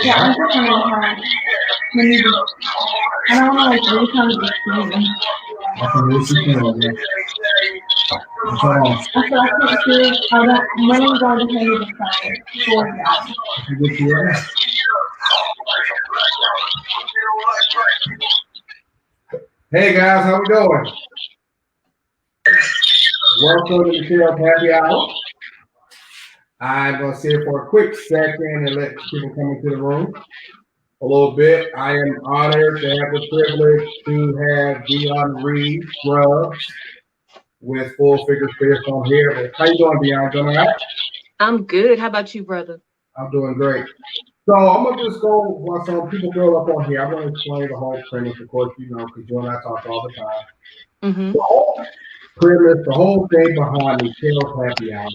Yeah, I'm just wondering how many. I don't know, like every time it's season. I can really see you on there. Come on. I feel I can't see. I don't. When I'm going to hand you the flyer for that. You get to it. Hey guys, how we doing? Welcome to Meekel's Happy Hour. I'm going to sit for a quick second and let people come into the room a little bit. I am honored to have the privilege to have Dion Reed Scrubs with Full Figure Fist on here. How you doing, Dion? Doing all right? I'm good. How about you, brother? I'm doing great. So I'm going to just go while some people build up on here. I'm going to explain the whole premise, of course, because you and I talk all the time. Mm-hmm. The whole premise, the whole thing behind Meekel's Happy Hour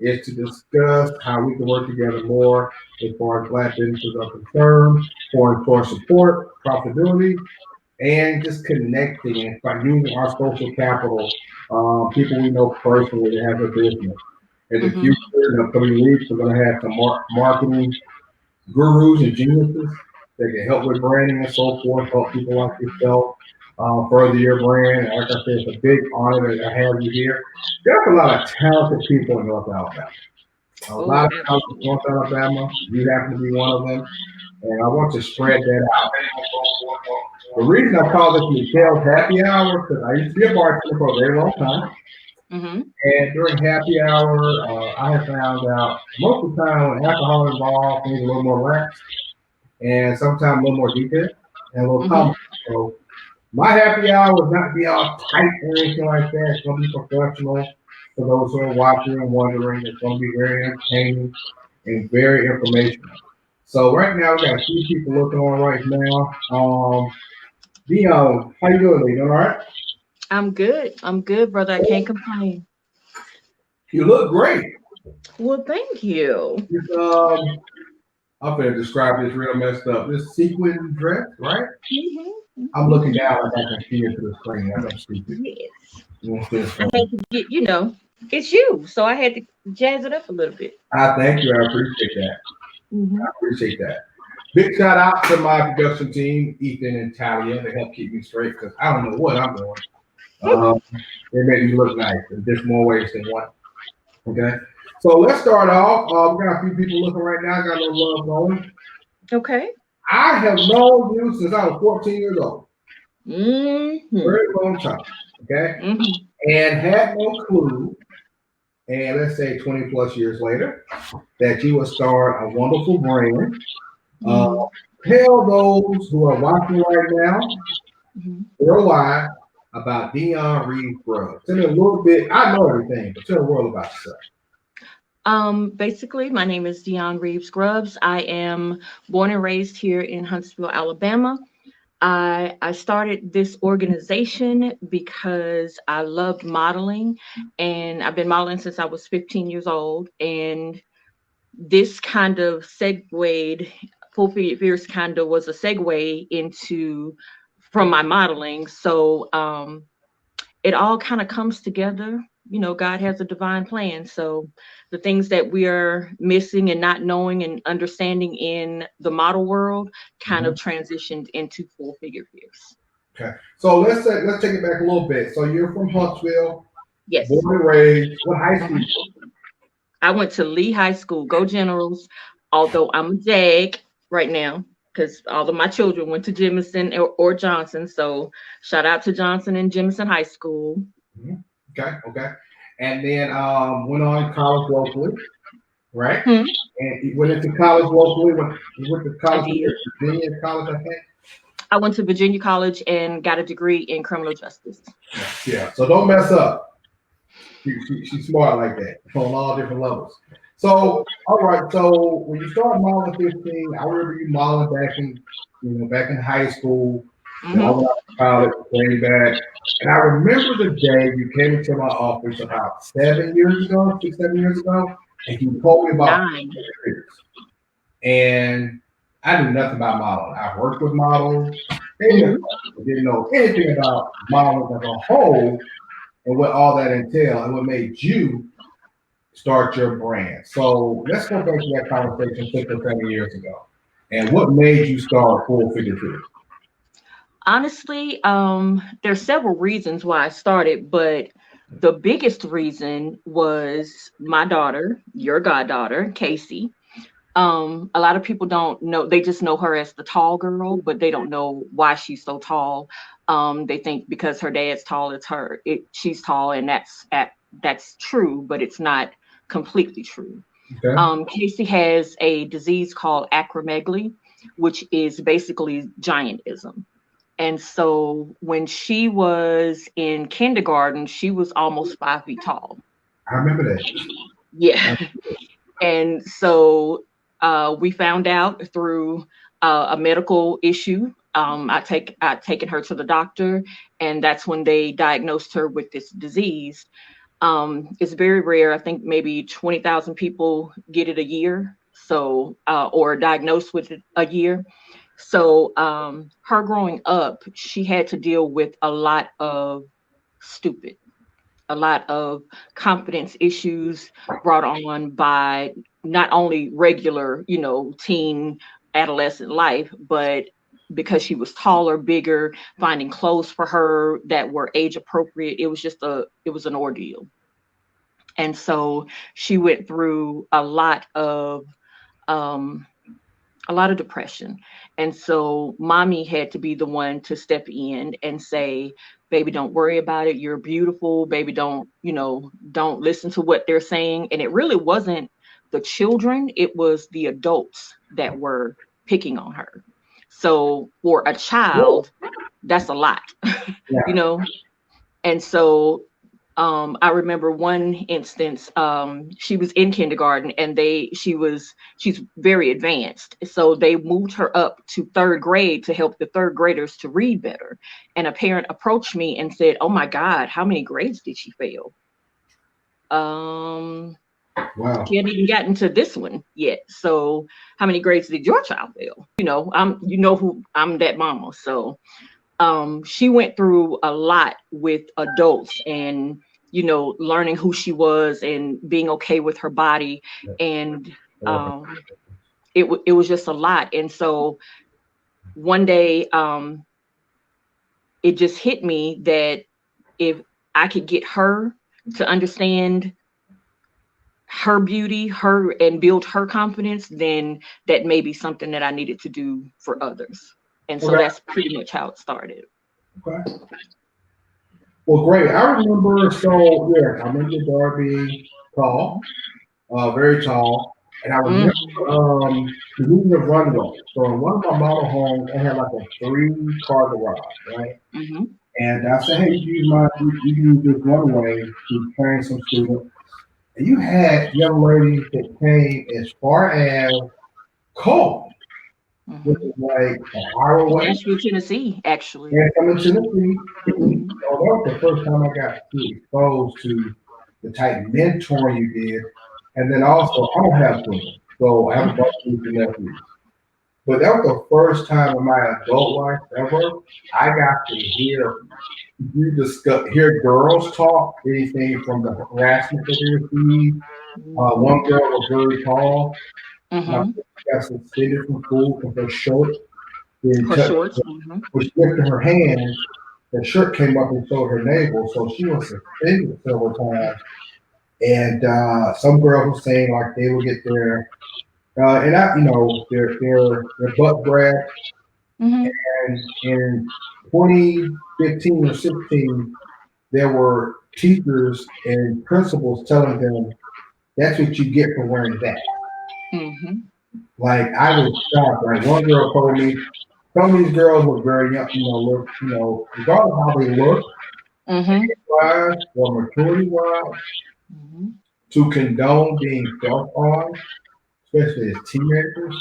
is to discuss how we can work together more as far as Black businesses are concerned, foreign source support, profitability, and just connecting and by using our social capital, people we know personally that have a business. In the future, in the coming weeks, we're going to have some marketing gurus and geniuses that can help with branding and so forth, help people like yourself further your brand. And like I said, it's a big honor that I have you here. There's a lot of talented people in North Alabama. A lot of talented in North Alabama. You happen to be one of them. And I want to spread that out. The reason I call this Meekel's Happy Hour, because I used to be a bartender for a very long time. Mm-hmm. And during happy hour, I have found out most of the time when alcohol is involved, things are a little more relaxed and sometimes a little more detailed and a little comical. So my happy hour is not to be all tight or anything like that. It's going to be professional for those who are watching and wondering. It's going to be very entertaining and very informational. So right now, we got a few people looking on right now. Dion, how you doing? You doing all right? I'm good. I'm good, brother. I can't complain. You look great. Well, thank you. It's, I'm going to describe this real messed up. This sequin dress, right? Mm-hmm. I'm looking down like I can see into the screen. I'm stupid. Yes. I had to get, it's you. So I had to jazz it up a little bit. I thank you. I appreciate that. Mm-hmm. I appreciate that. Big shout out to my production team, Ethan and Talia. They help keep me straight because I don't know what I'm doing. They make me look nice in just more ways than one. Okay. So let's start off. We got a few people looking right now. I got no love going. Okay. I have known you since I was 14 years old. Mm-hmm. Very long time. Okay. Mm-hmm. And had no clue, and let's say 20 plus years later, that you would start a wonderful brand. Tell those who are watching right now, worldwide, about Dion Reed Scrubs. Tell me a little bit. I know everything, but tell the world about yourself. Basically, my name is Dion Reed Scrubs. I am born and raised here in Huntsville, Alabama. I started this organization because I loved modeling, and I've been modeling since I was 15 years old. And this kind of segued, Full Figures kind of was a segue from my modeling. So it all kind of comes together. God has a divine plan. So the things that we are missing and not knowing and understanding in the model world kind of transitioned into Full Figure Fierce. Okay. So let's take it back a little bit. So you're from Huntsville. Yes. Born and raised. What high school? I went to Lee High School. Go Generals. Although I'm a JAG right now, because all of my children went to Jemison or Johnson. So shout out to Johnson and Jemison High School. Okay. And then went on to college locally, right? And you went into college locally. You went to college, Virginia College, I think. I went to Virginia College and got a degree in criminal justice. Yeah. So don't mess up. She's smart like that on all different levels. So, all right. So when you started modeling 15, I remember you modeling back in high school. And I went out to college, way back. And I remember the day you came into my office about 7 years ago, 6, 7 years ago, and you told me about 9. And I knew nothing about modeling. I worked with models, didn't know anything about modeling as a whole and what all that entailed and what made you start your brand. So let's go back to that conversation 6 or 7 years ago. And what made you start Full Figure Two? Honestly, there's several reasons why I started, but the biggest reason was my daughter, your goddaughter, Casey. A lot of people don't know, they just know her as the tall girl, but they don't know why she's so tall. They think because her dad's tall, she's tall, and that's true, but it's not completely true. Okay. Casey has a disease called acromegaly, which is basically giantism. And so when she was in kindergarten, she was almost 5 feet tall. I remember that. Yeah. And so we found out through a medical issue. I'd taken her to the doctor, and that's when they diagnosed her with this disease. It's very rare. I think maybe 20,000 people get it a year. So, or diagnosed with it a year. So, her growing up, she had to deal with a lot of stupid, a lot of confidence issues brought on by not only regular, teen adolescent life, but because she was taller, bigger, finding clothes for her that were age appropriate, it was an ordeal. And so she went through um, a lot of depression. And so mommy had to be the one to step in and say, baby, don't worry about it. You're beautiful. Baby, don't listen to what they're saying. And it really wasn't the children, it was the adults that were picking on her. So for a child, that's a lot, Yeah. And so I remember one instance, she was in kindergarten and she's very advanced. So they moved her up to third grade to help the third graders to read better. And a parent approached me and said, oh my God, how many grades did she fail? Wow. She hadn't even gotten to this one yet. So how many grades did your child fail? Who I'm, that mama. So she went through a lot with adults and, learning who she was and being okay with her body. And it was just a lot. And so one day it just hit me that if I could get her to understand her beauty, and build her confidence, then that may be something that I needed to do for others. And so that's pretty much how it started. Okay. Well, great. I remember, so yeah, I remember your daughter being tall, very tall. And I remember using the runway. So in one of my model homes, I had like a 3-car garage, right? Mm-hmm. And I said, hey, you can use this runway to train some students. And you had young ladies that came as far as Cole, which is like an hour away. Nashville, Tennessee, actually. And coming to Tennessee, so that was the first time I got to exposed to the type of mentoring you did. And then also, I don't have children, so I have a bunch of nephews. But that was the first time in my adult life ever I got to hear girls talk, anything from the harassment that they received. One girl was very tall. Got suspended from school because her short. Her shorts. When she lifted her hand, the shirt came up and showed her navel, so she was suspended several times. And some girls were saying like they would get their their butt grabbed. And in 2015 or 16, there were teachers and principals telling them that's what you get for wearing that. Like I was shocked. Like one girl told me, some of these girls were very young, regardless of how they look, wise or maturity wise, to condone being felt on, especially as teenagers,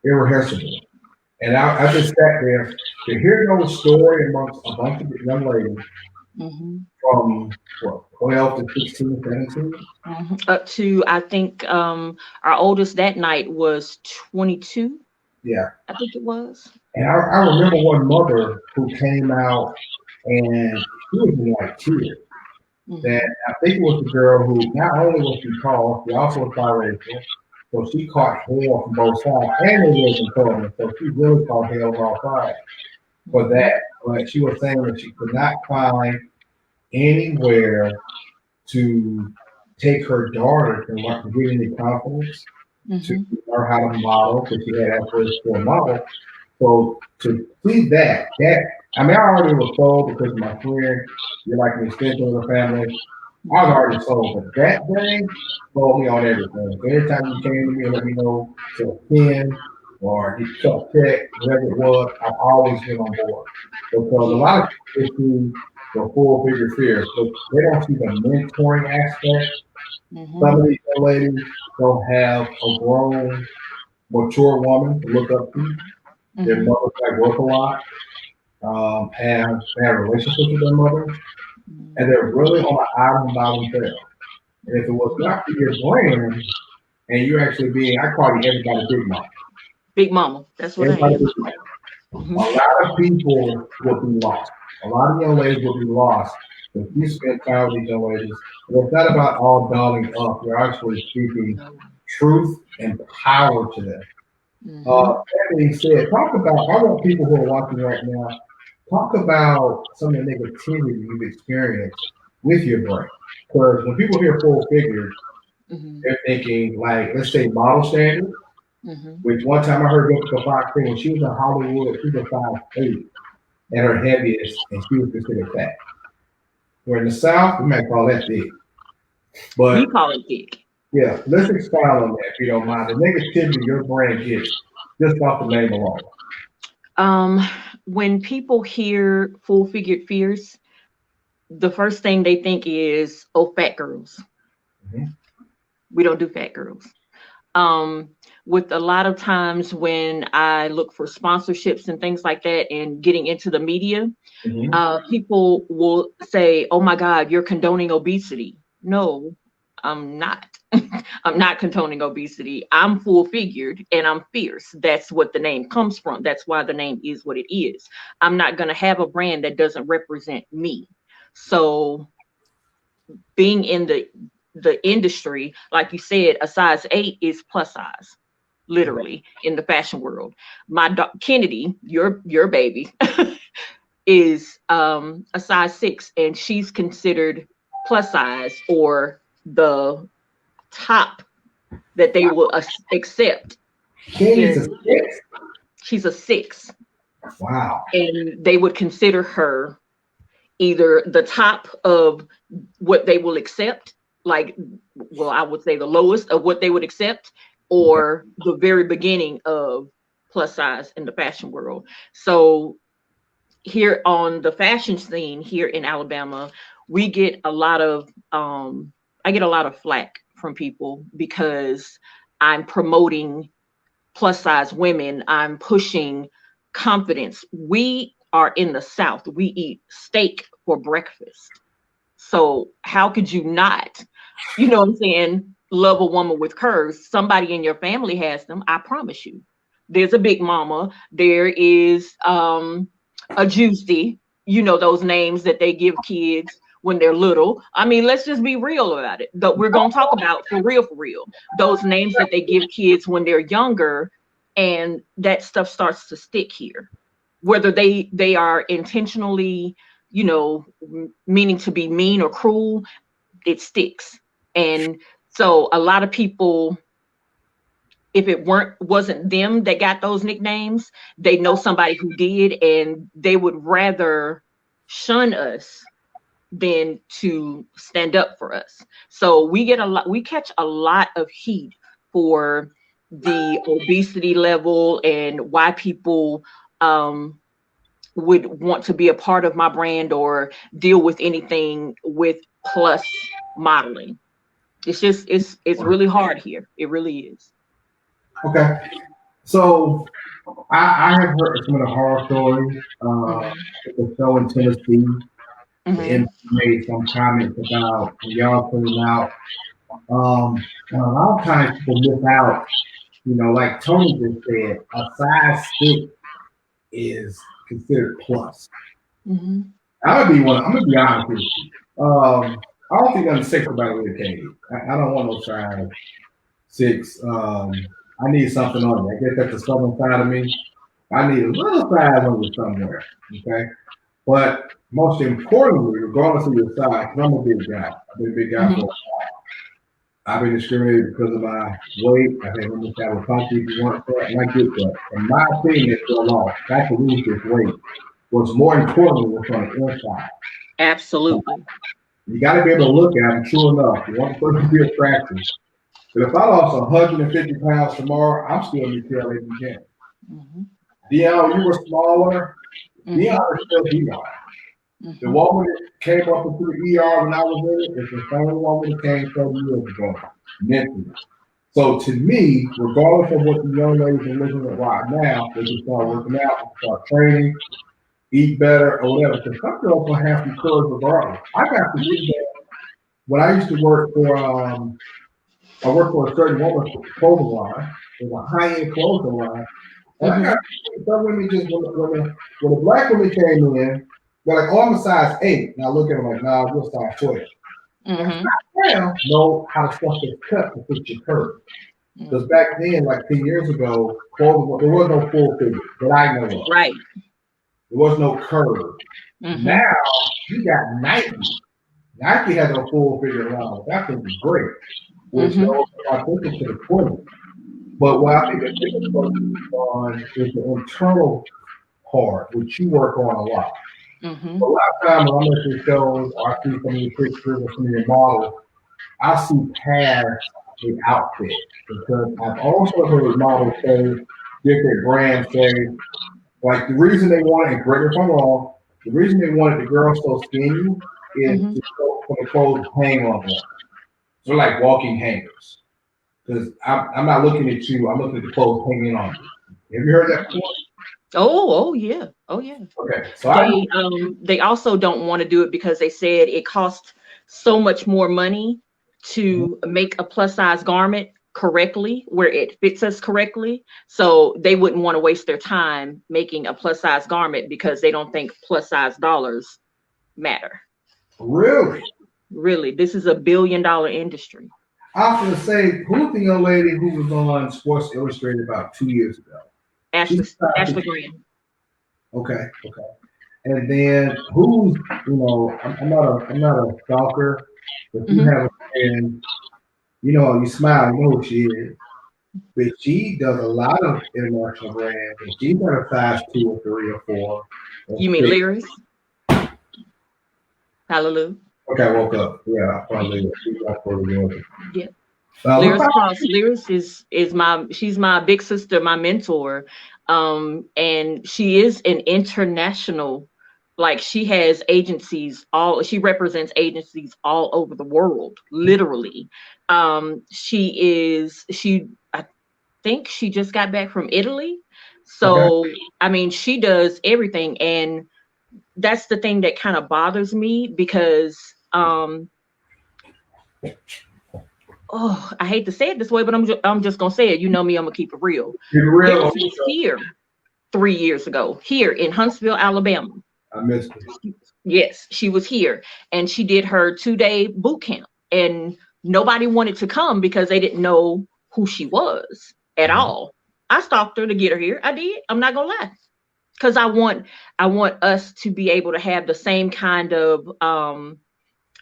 irreversible. And I just sat there to hear those stories amongst a bunch of young ladies from 12 to 16, 17. Up to, I think, our oldest that night was 22. Yeah. I think it was. And I remember one mother who came out and she was in like tears. that I think it was the girl who not only was she tall, she also was biracial. So she caught hell from both sides, and they lived in Florida, so she really caught hell on all sides for that. But she was saying that she could not find anywhere to take her daughter to learn to get any confidence, to learn how to model, because she had aspirations for a model. So to see that I mean, I already was sold because of my friend, you're like an extension of the family. I was already sold, but that day sold me on everything. So every time you came to me and let me know to a pin or you cut check, whatever it was, I've always been on board. Because a lot of people see the full figure fears, but they don't see the mentoring aspect. Some of these young ladies don't have a grown, mature woman to look up to. Their mothers that work a lot, have relationships with their mothers, and they're really on an island by themselves. And if it was not for your brand, and you're actually being, I call you everybody big mama. Big mama. That's what I Everybody am. big mama. A lot of people will be lost. A lot of young ladies will be lost if you spend time with these young ladies. And it's not about all dolling up. You're actually speaking truth and power to them. That being said, talk about, I want people who are watching right now, talk about some of the negativity you've experienced with your brand. Because when people hear full figures, they're thinking like, let's say model standard, which one time I heard Jessica Fox say when she was in Hollywood, she was 5'8" at her heaviest, and she was considered fat. Where in the South, we might call that big. But we call it big. Yeah, let's expound on that if you don't mind. The negativity your brand gets just off the name alone. When people hear full figured fierce, the first thing they think is, oh, fat girls. We don't do fat girls. With a lot of times when I look for sponsorships and things like that and getting into the media, people will say, oh my God, you're condoning obesity. No, I'm not. I'm not condoning obesity. I'm full figured and I'm fierce. That's what the name comes from. That's why the name is what it is. I'm not going to have a brand that doesn't represent me. So being in the industry, like you said, a size 8 is plus size, literally, in the fashion world. My Kennedy, your baby, is a size 6, and she's considered plus size, or the top that they will accept. She's a 6. She's a 6. Wow. And they would consider her either the top of what they will accept, like, well, I would say the lowest of what they would accept, or the very beginning of plus size in the fashion world. So here on the fashion scene here in Alabama, we get a lot of, I get a lot of flack from people because I'm promoting plus size women. I'm pushing confidence. We are in the South. We eat steak for breakfast. So how could you not, you know what I'm saying, love a woman with curves? Somebody in your family has them. I promise you. There's a big mama. There is a Juicy, you know, those names that they give kids when they're little. I mean, let's just be real about it. We're going to talk about for real, those names that they give kids when they're younger, and that stuff starts to stick here. Whether they are intentionally, you know, meaning to be mean or cruel, it sticks. And so a lot of people, if it wasn't them that got those nicknames, they know somebody who did, and they would rather shun us than to stand up for us. So we catch a lot of heat for the obesity level and why people would want to be a part of my brand or deal with anything with plus modeling. It's just, it's really hard here. It really is. Okay. So I have heard some of the horror stories. The show in Tennessee, the MP made some comments about y'all putting out. And a lot of times people miss out. You know, like Tony just said, a size 6 is considered plus. I'm gonna be honest with you. I don't think nothing six about it with a cage. I don't want no size 6. I need something on me. I guess that's the southern side of me. I need a little size on you somewhere. Okay. But most importantly, regardless of your size, 'cause I'm a big guy. I've been a big guy for a while. I've been discriminated because of my weight. I think women have a funky if you want that, and I get that. In my opinion, it's still off. I can lose this weight. What's more important what's on the inside. Absolutely. You got to be able to look at them. Sure enough, you want the person to be attractive. But if I lost 150 pounds tomorrow, I'm still Meekel in the gym. Mm-hmm. Dion, you were smaller. Mm-hmm. Dion is still Dion. The woman that came up into the ER when I was in it is the same woman that came 30 years ago, mentally. So to me, regardless of what the young ladies are looking at right now, they can start working out, they can start training, eat better, or whatever. Because some girls will have some curves regardless. I got to see that when I used to work for, I worked for a certain woman's clothing line. It was a high-end clothing line. And I got some women just, when the black women came in, they're like, oh, I'm a size 8. Now look at them like, nah, you're a size 12. Mm-hmm. Now know how the stuff is cut to fit your curve. Because back then, like 10 years ago, clothing, there was no full figure that I know of. Right. There was no curve. Mm-hmm. Now you got Nike. Nike has a full figure line. That thing is great. Which goes authentic to the 20. But what I think the biggest focus on is the internal part, which you work on a lot. Mm-hmm. A lot of times when I'm at your shows or I see some of your pictures or some of your models, I see past the outfit. Because I've also heard models say, different brands say, like the reason they wanted, and correct me if I'm wrong, the reason they wanted the girls so skinny is to show for the clothes hang on them. They're like walking hangers. Because I'm not looking at you, I'm looking at the clothes hanging on you. Have you heard that before? Oh yeah. Oh yeah. Okay. So they also don't want to do it because they said it costs so much more money to make a plus size garment correctly where it fits us correctly. So they wouldn't want to waste their time making a plus size garment because they don't think plus size dollars matter. Really? This is a $1 billion industry. I was going to say, who's the young lady who was on Sports Illustrated about 2 years ago? Ashley Graham. Okay. And then who's, I'm not a stalker, but you have a friend, you smile, you know who she is. But she does a lot of international brands, and she's got a size 2 or 3 or 4. You mean Lyris? Hallelujah. Okay, I woke up. Yeah, probably. Yeah. Lyris she's my big sister, my mentor. And she is an international, like she has agencies she represents agencies all over the world, literally. I think she just got back from Italy. So, okay. I mean, she does everything. And that's the thing that kind of bothers me because, I hate to say it this way, but I'm just gonna say it. You know me, I'm gonna keep it real. Lyris was here 3 years ago, here in Huntsville, Alabama. I missed it. Yes, she was here, and she did her 2-day boot camp, and nobody wanted to come because they didn't know who she was at all. I stalked her to get her here. I did. I'm not gonna lie, because I want us to be able to have the same kind of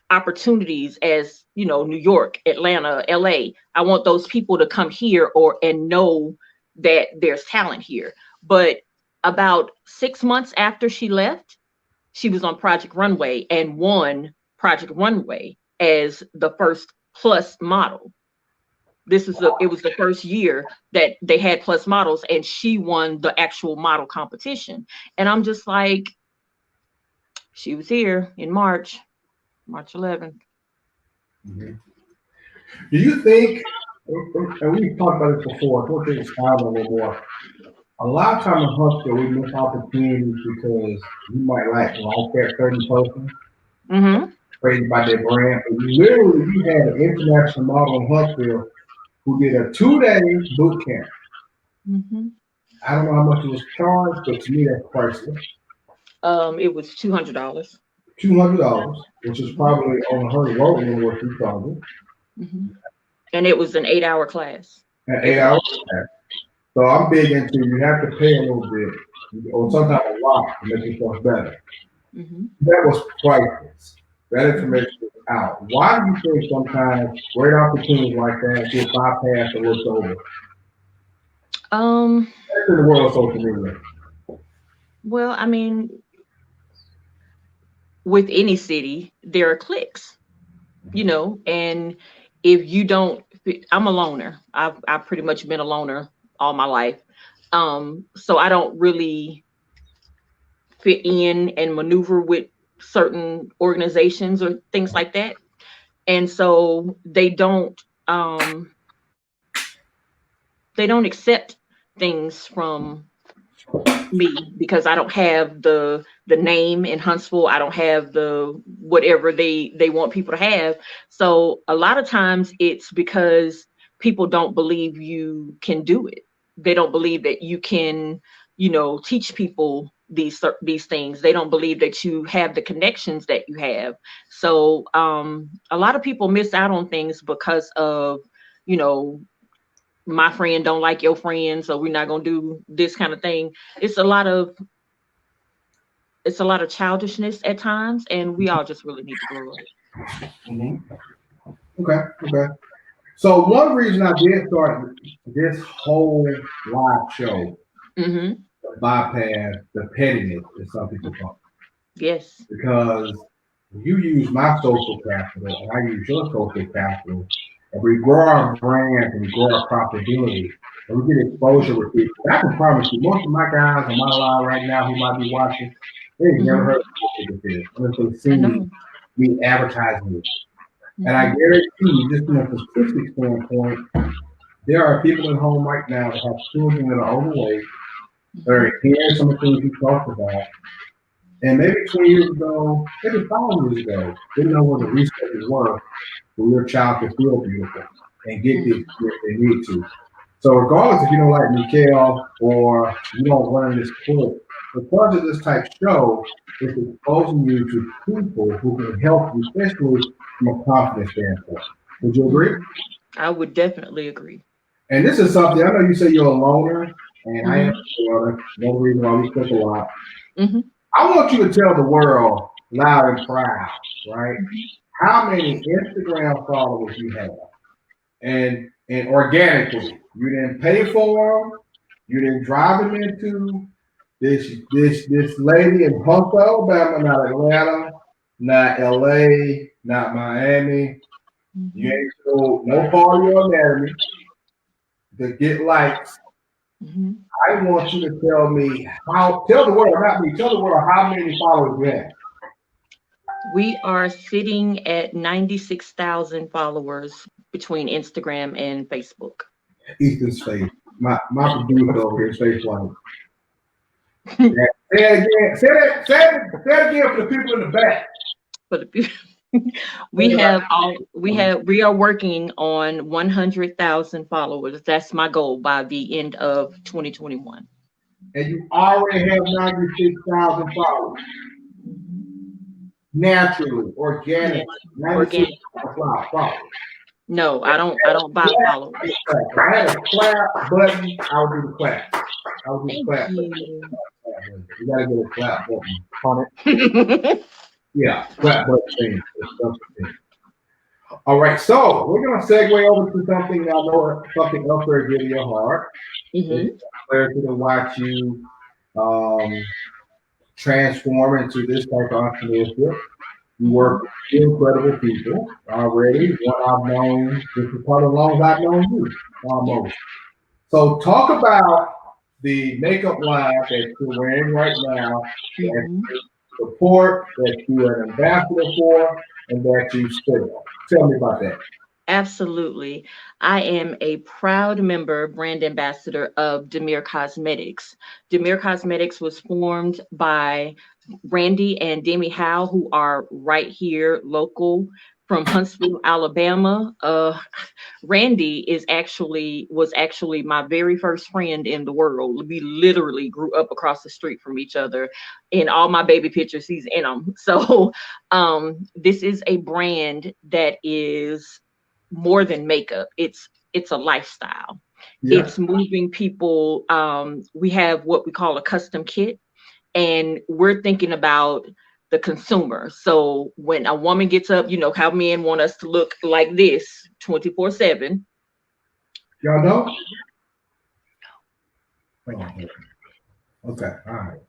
opportunities as New York, Atlanta, LA. I want those people to come here and know that there's talent here. But about 6 months after she left, she was on Project Runway and won Project Runway as the first plus model. It was the first year that they had plus models, and she won the actual model competition. And I'm just like, she was here in March 11th. Mm-hmm. Do you think, and we've talked about this before, I want to expound a little more. A lot of times in Huntsville, we miss opportunities because you might like that certain person, crazy about their brand. But literally, you had an international model in Huntsville who did a 2-day boot camp. I don't know how much it was charged, but to me, that's priceless. It was $200. $200, which is probably on her low end what she's charging. Mm-hmm. And it was an 8-hour class. An 8 hour class. So I'm big into you have to pay a little bit, or sometimes a lot to make yourself better. Mm-hmm. That was priceless. That information is out. Why do you think sometimes great opportunities like that get bypassed or looked over? That's in the world of social media. Well, I mean, with any city, there are cliques, and if you don't, I'm a loner. I've pretty much been a loner all my life. So I don't really fit in and maneuver with certain organizations or things like that. And so they don't accept things from me because I don't have the name in Huntsville. I don't have the whatever they want people to have. So a lot of times it's because people don't believe you can do it. They don't believe that you can, teach people these things. They don't believe that you have the connections that you have. So a lot of people miss out on things because of, you know, my friend don't like your friend, so we're not gonna do this kind of thing. It's a lot of childishness at times, and we all just really need to grow up. Mm-hmm. Okay. So one reason I did start this whole live show, Mm-hmm. bypass the pettiness, as some people call it, Yes. because you use my social capital and I use your social capital, and we grow our brands and we grow our profitability, and we get exposure with people. And I can promise you, most of my guys on my line right now who might be watching, they've never heard of this unless they've seen me advertising it. And I guarantee you, just from a statistic standpoint, there are people at home right now that have children that are overweight, that are hearing some of the things you talked about. And maybe 20 years ago, maybe 5 years ago, didn't know what the resources were for your child to feel beautiful and get the experience they need to. So regardless if you don't like Meekel or you don't run this club, because of this type of show, it's exposing you to people who can help you, especially from a confidence standpoint. Would you agree? I would definitely agree. And this is something, I know you say you're a loner, and I am a loner. One reason why we click a lot. Mm-hmm. I want you to tell the world loud and proud, right? How many Instagram followers you have. And organically. You didn't pay for them. You didn't drive them into this lady in Huntsville, Alabama, not Atlanta, not LA, not Miami. You ain't sold no part of your anatomy to get likes. I want you to tell the world, not me, tell the world how many followers you have. We are sitting at 96,000 followers between Instagram and Facebook. Ethan's face. My producer over here face like. Say it again. Say it again for the people in the back. For the people. We are working on 100,000 followers. That's my goal by the end of 2021. And you already have 96,000 followers. Naturally, organic. Followers. No, I don't buy followers. If I had a clap button, I would do the clap. Thank you. You gotta get a clap button on it. Yeah, clap button thing. All right, so we're gonna segue over to something I know something else very dear to your heart. It's pleasure to watch you transform into this type of entrepreneurship. You work with incredible people already. What I've known, this is probably as long as I've known you, almost. So talk about the makeup line that you're wearing right now, that you support, that you're an ambassador for, and that you sell. Tell me about that. Absolutely. I am a proud member, brand ambassador of Damir Cosmetics. Damir Cosmetics was formed by Randy and Demi Howe, who are right here local from Huntsville, Alabama. Randy was actually my very first friend in the world. We literally grew up across the street from each other. In all my baby pictures, he's in them. So, this is a brand that is more than makeup. It's a lifestyle. Yeah. It's moving people. We have what we call a custom kit, and we're thinking about the consumer. So when a woman gets up, you know how men want us to look like this 24/7. Y'all know? Oh, okay. All right.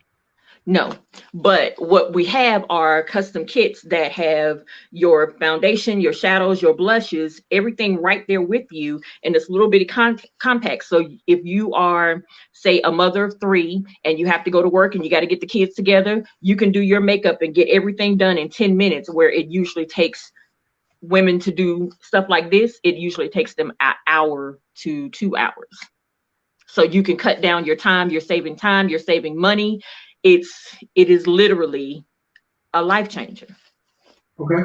No, but what we have are custom kits that have your foundation, your shadows, your blushes, everything right there with you in this little bitty compact. So if you are, say, a mother of three and you have to go to work and you got to get the kids together, you can do your makeup and get everything done in 10 minutes, where it usually takes women to do stuff like this. It usually takes them an hour to 2 hours. So you can cut down your time, you're saving money. It is literally a life changer. Okay.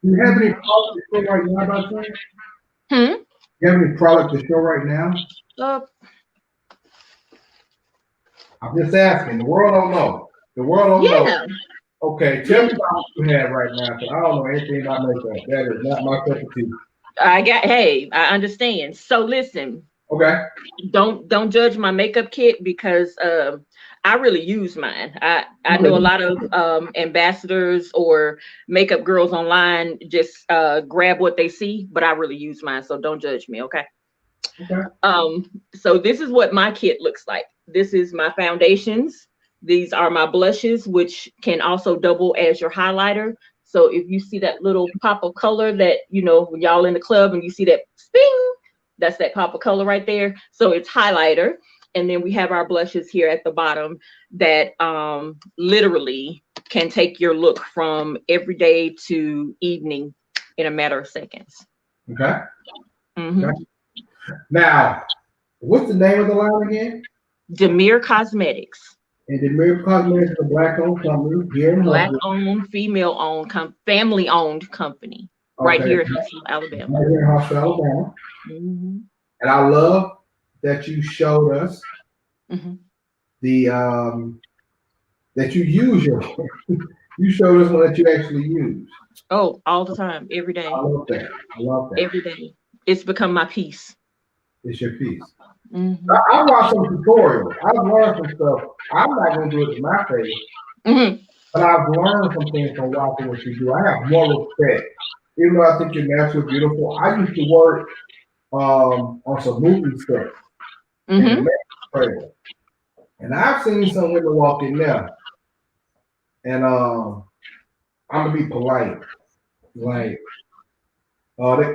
Do you have any product to show right now about that? Hmm? Do you have any product to show right now? Uh, I'm just asking. The world don't know. The world don't know. yeah. Okay, tell me about what you have right now, because I don't know anything about makeup. That is not my cup of tea. I understand. So listen, Okay. don't judge my makeup kit, because I really use mine. I know a lot of ambassadors or makeup girls online just grab what they see, but I really use mine. So don't judge me, okay? Okay. So this is what my kit looks like. This is my foundations. These are my blushes, which can also double as your highlighter. So if you see that little pop of color that, when y'all in the club and you see that sping, that's that pop of color right there. So it's highlighter. And then we have our blushes here at the bottom that literally can take your look from everyday to evening in a matter of seconds. Okay. Mm-hmm. Okay. Now, what's the name of the line again? Damir Cosmetics. And the Meekel Cosmetics is a black-owned company here in Huntsville. Black-owned, female-owned, family-owned company right here in Huntsville, Alabama. Right here in Huntsville, Alabama. Mm-hmm. And I love that you showed us the that you use your you showed us one that you actually use. Oh, all the time, every day. I love that. I love that. Every day. It's become my piece. It's your piece. Mm-hmm. I watched some tutorials. I've learned some stuff. I'm not going to do it to my face, but I've learned some things from watching what you do. I have more respect. Even though I think you're naturally beautiful, I used to work on some movie sets in the trailer. And I've seen some women walk in there, and I'm going to be polite. Like,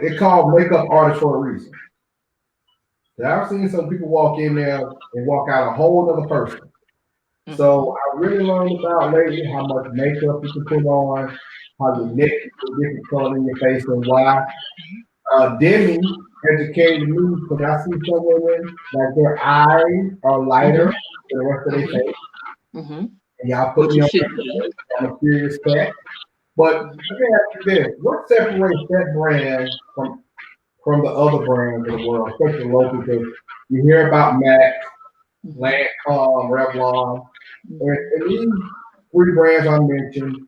they call makeup artists for a reason. I've seen some people walk in there and walk out a whole other person. So I really learned about lately how much makeup you can put on, how your neck is a different color in your face, and why. Demi educated me because I see some women like their eyes are lighter than the rest of their face. And y'all put me on a serious cat. But let me ask you this: what separates that brand from the other brands in the world, especially local? Because you hear about MAC, Lancome, Revlon, and these three brands I mentioned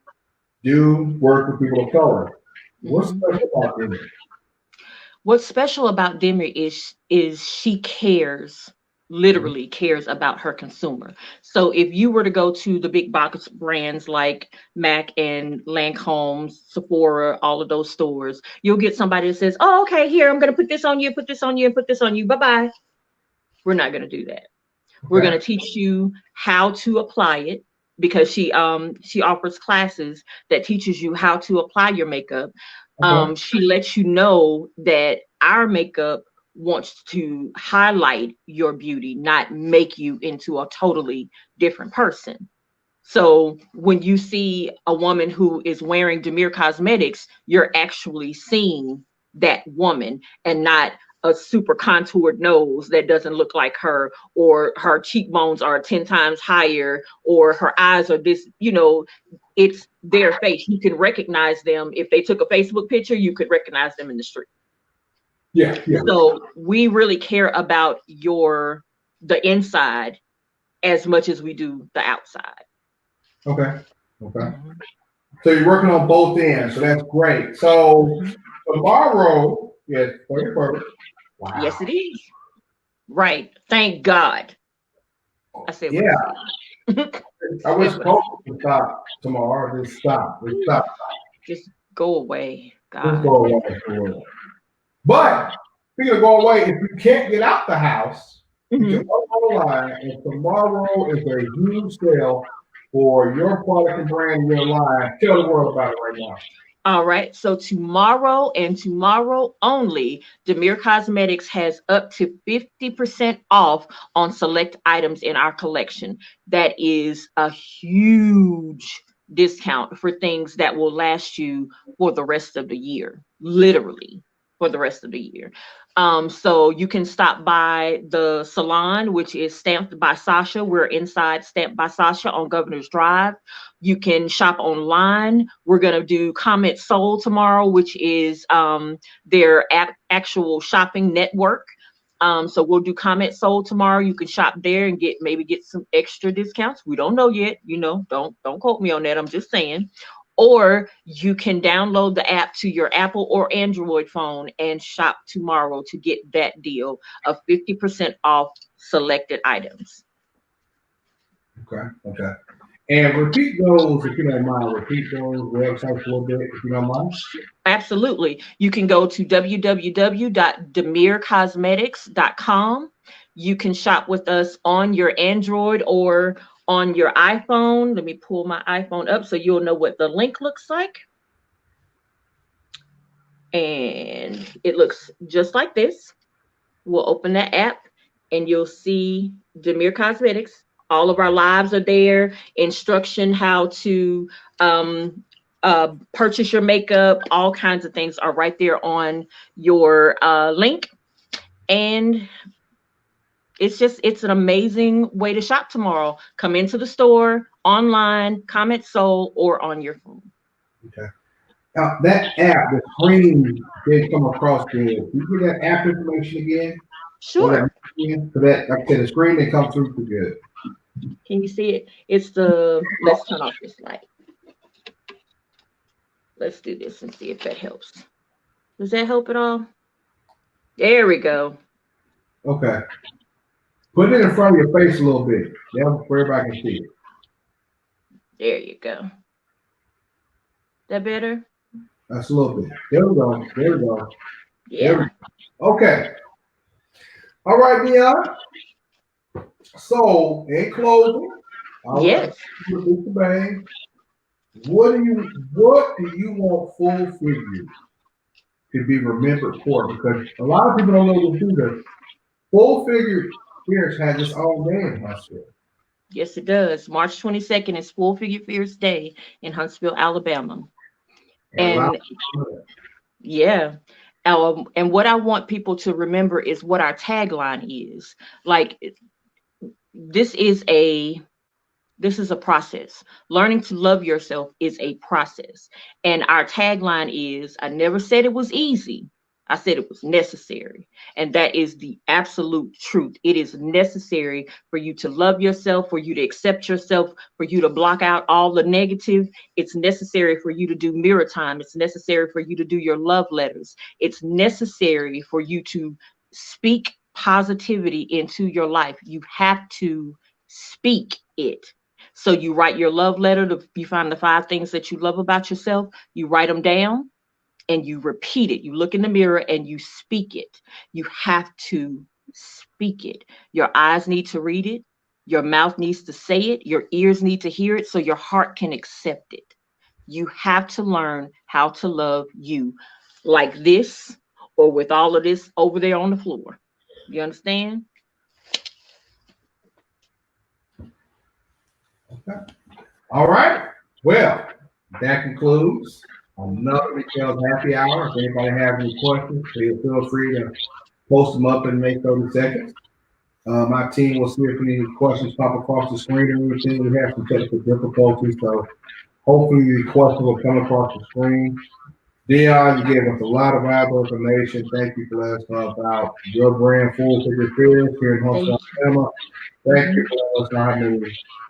do work with people of color. What's special about them? What's special about Damir is she literally cares about her consumer. So if you were to go to the big box brands like MAC and Lancome, Sephora, all of those stores, you'll get somebody that says, "Oh, okay, here, I'm going to put this on you, put this on you, and put this on you. Bye-bye." We're not going to do that. We're going to teach you how to apply it, because she offers classes that teaches you how to apply your makeup. She lets you know that our makeup wants to highlight your beauty, not make you into a totally different person. So when you see a woman who is wearing Damir Cosmetics, you're actually seeing that woman and not a super contoured nose that doesn't look like her, or her cheekbones are 10 times higher, or her eyes are this, it's their face. You can recognize them. If they took a Facebook picture, you could recognize them in the street. Yeah. So we really care about the inside as much as we do the outside. Okay. So you're working on both ends, so that's great. So tomorrow is 31st. Wow. Yes, it is. Right. Thank God. I said, yeah. I wish COVID would stop tomorrow. Just stop. Just go away. God. Just go away. But speaking of go away, if you can't get out the house, you can go online, and tomorrow is a huge sale for your product and brand in your line. Tell the world about it right now. All right. So tomorrow and tomorrow only, Damir Cosmetics has up to 50% off on select items in our collection. That is a huge discount for things that will last you for the rest of the year, literally for the rest of the year. So you can stop by the salon, which is Stamped by Sasha. We're inside Stamped by Sasha on Governor's Drive. You can shop online. We're going to do Comment Soul tomorrow, which is their actual shopping network. So we'll do Comment Soul tomorrow. You can shop there and get some extra discounts. We don't know yet. Don't quote me on that. I'm just saying. Or you can download the app to your Apple or Android phone and shop tomorrow to get that deal of 50% off selected items. Okay. And repeat those, if you don't mind. Repeat those websites a little bit, if you don't mind. Absolutely. You can go to www.damircosmetics.com. You can shop with us on your Android or on your iPhone. Let me pull my iPhone up so you'll know what the link looks like. And it looks just like this. We'll open that app and you'll see Damir Cosmetics. All of our lives are there. Instruction how to purchase your makeup. All kinds of things are right there on your link. And it's an amazing way to shop tomorrow. Come into the store, online, Comment Soul, or on your phone. Okay. Now that app, the screen did come across good. Can you get that app information again? Sure. So that, like I said, the screen didn't come through for good. Can you see it? Let's turn off this light. Let's do this and see if that helps. Does that help at all? There we go. Okay. Put it in front of your face a little bit. Yeah, where everybody can see it. There you go. That better? That's a little bit. There we go. Yeah. Okay. All right, Dion. So, in closing, yes. What do you want full figure to be remembered for? Because a lot of people don't know this either. Full figure Fierce has its own day in Huntsville. Yes, it does. March 22nd is Full Figure Fierce Day in Huntsville, Alabama. And yeah. And what I want people to remember is what our tagline is. Like, this is a process. Learning to love yourself is a process. And our tagline is, I never said it was easy. I said it was necessary. And that is the absolute truth. It is necessary for you to love yourself, for you to accept yourself, for you to block out all the negative. It's necessary for you to do mirror time. It's necessary for you to do your love letters. It's necessary for you to speak positivity into your life. You have to speak it. So you write your love letter. You find the 5 things that you love about yourself. You write them down. And you repeat it. You look in the mirror and you speak it. You have to speak it. Your eyes need to read it. Your mouth needs to say it. Your ears need to hear it so your heart can accept it. You have to learn how to love you like this or with all of this over there on the floor. You understand? Okay. All right. Well, that concludes another Meekel's Happy Hour. If anybody has any questions, please feel free to post them up in the next 30 seconds. My team will see if any questions pop across the screen or anything. We have some technical difficulties, so Hopefully the question will come across the screen. Dion, you gave us a lot of valuable information. Thank you for letting us know about your brand, Full Figure Fish, here in Thank Huntsville, you. Alabama. Thank you for letting us know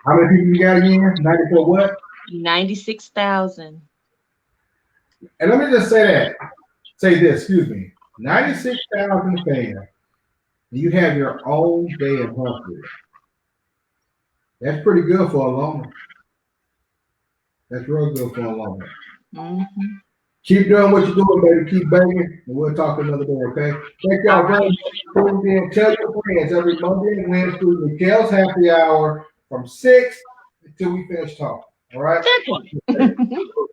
how many people you got again? 94 what? 96,000. And let me just say this, excuse me. 96,000 fans. You have your own day in Huntsville. That's pretty good for a loner. That's real good for a loner. Mm-hmm. Keep doing what you're doing, baby. Keep banging, and we'll talk another day, okay? Thank y'all very much for tuning in. Tell your friends every Monday and Wednesday, Meekel's Happy Hour from 6 until we finish talking. All right? Second.